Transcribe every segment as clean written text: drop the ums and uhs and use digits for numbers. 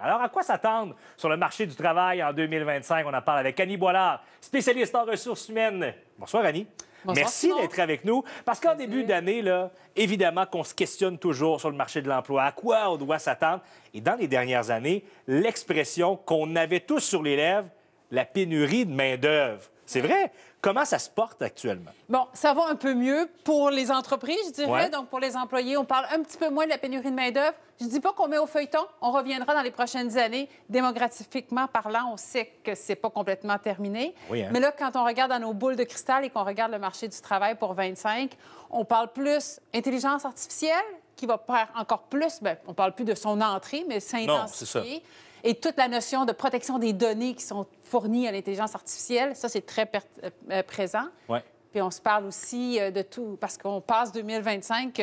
Alors, à quoi s'attendre sur le marché du travail en 2025? On en parle avec Annie Boilard, spécialiste en ressources humaines. Bonsoir, Annie. Bonsoir, Merci d'être avec nous. Parce qu'en début d'année, là, évidemment qu'on se questionne toujours sur le marché de l'emploi. À quoi on doit s'attendre? Et dans les dernières années, l'expression qu'on avait tous sur les lèvres, la pénurie de main-d'œuvre. C'est vrai? Comment ça se porte actuellement? Bon, ça va un peu mieux pour les entreprises, je dirais. Ouais. Donc, pour les employés, on parle un petit peu moins de la pénurie de main-d'œuvre. Je ne dis pas qu'on met au feuilleton. On reviendra dans les prochaines années. Démographiquement parlant, on sait que c'est pas complètement terminé. Oui, hein? Mais là, quand on regarde dans nos boules de cristal et qu'on regarde le marché du travail pour 25, on parle plus intelligence artificielle qui va faire encore plus. Bien, on parle plus de son entrée, mais s'intensifier. Et toute la notion de protection des données qui sont fournies à l'intelligence artificielle, ça, c'est très présent. Ouais. Puis on se parle aussi de tout, parce qu'on passe 2025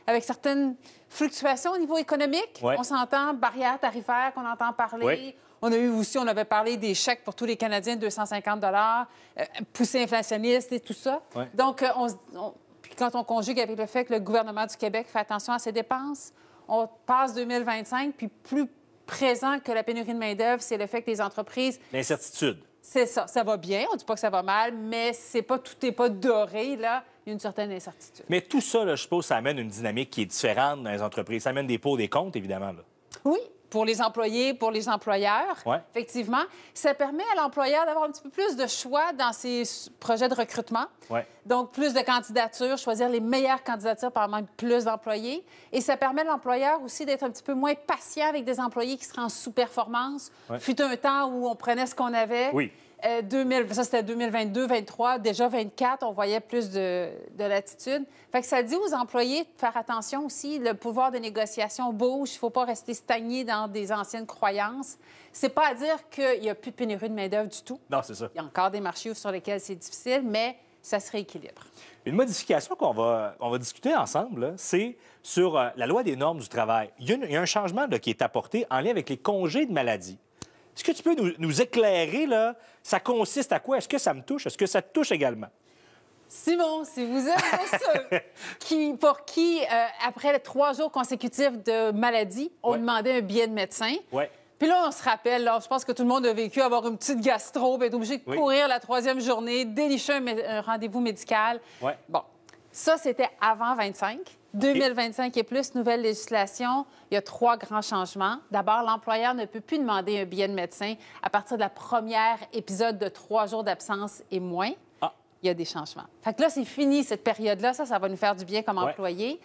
avec certaines fluctuations au niveau économique. Ouais. On s'entend, barrières tarifaires qu'on entend parler. Ouais. On a eu aussi, on avait parlé des chèques pour tous les Canadiens de 250 poussée inflationniste et tout ça. Ouais. Donc, puis quand on conjugue avec le fait que le gouvernement du Québec fait attention à ses dépenses, on passe 2025, puis plus présent que la pénurie de main-d'œuvre, c'est le fait que les entreprises... L'incertitude. C'est ça. Ça va bien. On ne dit pas que ça va mal, mais tout n'est pas doré, là. Il y a une certaine incertitude. Mais tout ça, là, je suppose, ça amène une dynamique qui est différente dans les entreprises. Ça amène des pots, des comptes, évidemment. Là. Oui, pour les employés, pour les employeurs, Ouais. effectivement. Ça permet à l'employeur d'avoir un petit peu plus de choix dans ses projets de recrutement. Ouais. Donc, plus de candidatures, choisir les meilleures candidatures par même plus d'employés. Et ça permet à l'employeur aussi d'être un petit peu moins patient avec des employés qui seraient en sous-performance. Ouais. Fut un temps où on prenait ce qu'on avait. Oui. Ça, c'était 2022, 2023. Déjà, 2024, on voyait plus de latitude. Fait que ça dit aux employés de faire attention aussi. Le pouvoir de négociation bouge. Il ne faut pas rester stagné dans des anciennes croyances. C'est pas à dire qu'il n'y a plus de pénurie de main-d'œuvre du tout. Non, c'est ça. Il y a encore des marchés sur lesquels c'est difficile, mais ça se rééquilibre. Une modification qu'on va discuter ensemble, là, c'est sur la loi des normes du travail. Il y a un changement là, qui est apporté en lien avec les congés de maladie. Est-ce que tu peux nous éclairer, là? Ça consiste à quoi? Est-ce que ça me touche? Est-ce que ça te touche également? Simon, si vous êtes ceux pour qui, après 3 jours consécutifs de maladie, on demandait un billet de médecin. Ouais. Puis là, on se rappelle, là, je pense que tout le monde a vécu avoir une petite gastro, puis être obligé de courir la 3e journée, dénicher un rendez-vous médical. Ouais. Bon, ça, c'était avant 25. 2025 et plus, nouvelle législation, il y a 3 grands changements. D'abord, l'employeur ne peut plus demander un billet de médecin à partir de la première épisode de 3 jours d'absence et moins. Ah. Il y a des changements. Fait que là, c'est fini, cette période-là. Ça va nous faire du bien comme employés.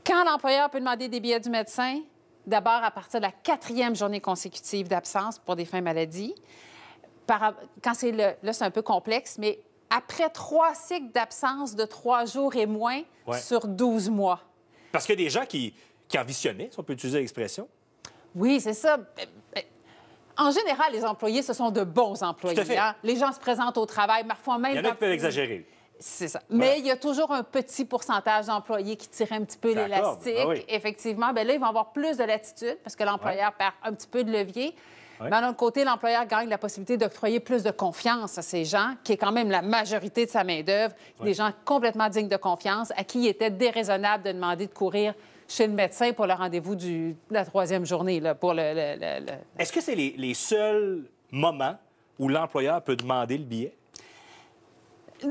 Quand l'employeur peut demander des billets du médecin, d'abord à partir de la 4e journée consécutive d'absence pour des fins maladie. Quand c'est là, c'est un peu complexe, mais après 3 cycles d'absence de 3 jours et moins sur 12 mois. Parce qu'il y a des gens qui ambitionnaient, si on peut utiliser l'expression. Oui, c'est ça. En général, les employés, ce sont de bons employés. Tout à fait. Hein? Les gens se présentent au travail, parfois même... Il y en a qui peuvent exagérer. C'est ça. Mais il y a toujours un petit pourcentage d'employés qui tirent un petit peu l'élastique. Ah oui. Effectivement, bien là, ils vont avoir plus de latitude parce que l'employeur perd un petit peu de levier. Mais d'un autre côté, l'employeur gagne la possibilité d'octroyer plus de confiance à ces gens, qui est quand même la majorité de sa main-d'œuvre, des gens complètement dignes de confiance, à qui il était déraisonnable de demander de courir chez le médecin pour le rendez-vous de la 3e journée. Là, pour Est-ce que c'est les seuls moments où l'employeur peut demander le billet?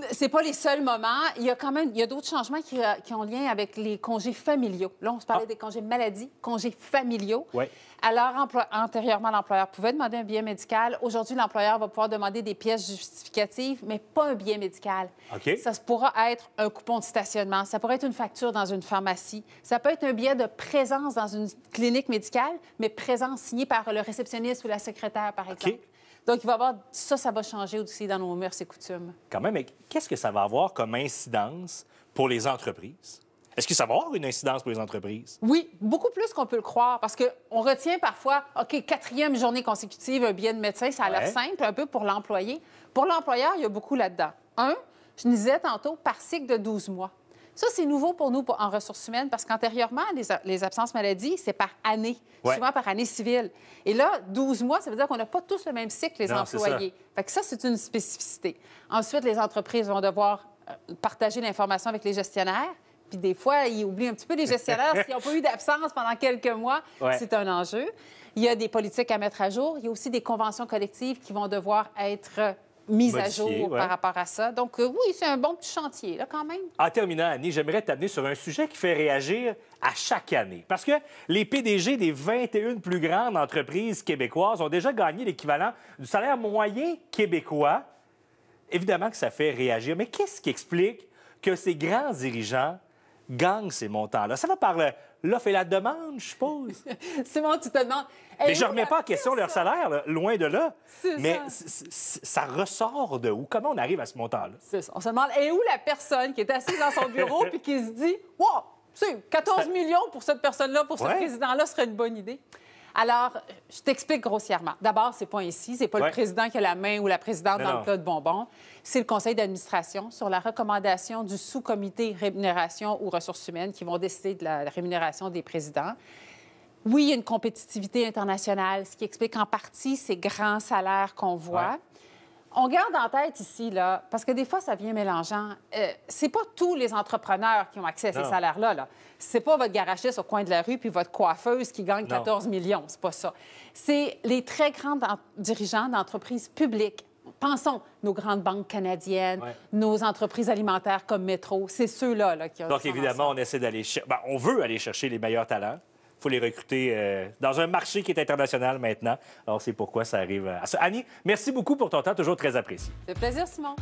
C'est pas les seuls moments. Il y a d'autres changements qui ont lien avec les congés familiaux. Là, on se parlait des congés maladie, congés familiaux. Oui. Alors, antérieurement, l'employeur pouvait demander un billet médical. Aujourd'hui, l'employeur va pouvoir demander des pièces justificatives, mais pas un billet médical. OK. Ça pourra être un coupon de stationnement, ça pourrait être une facture dans une pharmacie, ça peut être un billet de présence dans une clinique médicale, mais présence signée par le réceptionniste ou la secrétaire, par exemple. OK. Donc, il va y avoir ça va changer aussi dans nos mœurs et coutumes. Quand même, mais qu'est-ce que ça va avoir comme incidence pour les entreprises? Est-ce que ça va avoir une incidence pour les entreprises? Oui, beaucoup plus qu'on peut le croire, parce qu'on retient parfois, OK, 4e journée consécutive, un billet de médecin, ça a l'air simple, un peu pour l'employé. Pour l'employeur, il y a beaucoup là-dedans. Je disais tantôt, par cycle de 12 mois. Ça, c'est nouveau pour nous en ressources humaines parce qu'antérieurement, les absences maladie, c'est par année, souvent par année civile. Et là, 12 mois, ça veut dire qu'on n'a pas tous le même cycle, les employés. Fait que ça, c'est une spécificité. Ensuite, les entreprises vont devoir partager l'information avec les gestionnaires. Puis des fois, ils oublient un petit peu les gestionnaires s'ils n'ont pas eu d'absence pendant quelques mois. C'est un enjeu. Il y a des politiques à mettre à jour. Il y a aussi des conventions collectives qui vont devoir être mises à jour par rapport à ça. Donc, oui, c'est un bon petit chantier, là, quand même. En terminant, Annie, j'aimerais t'amener sur un sujet qui fait réagir à chaque année. Parce que les PDG des 21 plus grandes entreprises québécoises ont déjà gagné l'équivalent du salaire moyen québécois. Évidemment que ça fait réagir. Mais qu'est-ce qui explique que ces grands dirigeants gagnent ces montants-là? Ça va par l'offre et la demande, je suppose. Simon, tu te demandes... Mais je ne remets pas en question leur salaire, là, loin de là. Mais ça ressort de où? Comment on arrive à ce montant-là? C'est ça. On se demande, et où la personne qui est assise dans son bureau puis qui se dit, « Wow, c'est 14 millions pour cette personne-là, pour ce président-là, serait une bonne idée. » Alors, je t'explique grossièrement. D'abord, c'est pas ici, c'est pas le président qui a la main ou la présidente dans le plat de bonbons. C'est le conseil d'administration sur la recommandation du sous-comité rémunération ou ressources humaines qui vont décider de la rémunération des présidents. Oui, il y a une compétitivité internationale, ce qui explique en partie ces grands salaires qu'on voit. On garde en tête ici, là, parce que des fois, ça vient mélangeant. C'est pas tous les entrepreneurs qui ont accès à ces salaires-là. Là. C'est pas votre garagiste au coin de la rue puis votre coiffeuse qui gagne 14 millions. C'est pas ça. C'est les très grands dirigeants d'entreprises publiques. Pensons, nos grandes banques canadiennes, nos entreprises alimentaires comme Métro, c'est ceux-là là, qui ont... Donc, évidemment, on essaie d'aller... on veut aller chercher les meilleurs talents. Il faut les recruter dans un marché qui est international maintenant. Alors, c'est pourquoi ça arrive à ça. Annie, merci beaucoup pour ton temps, toujours très apprécié. Ça fait plaisir, Simon.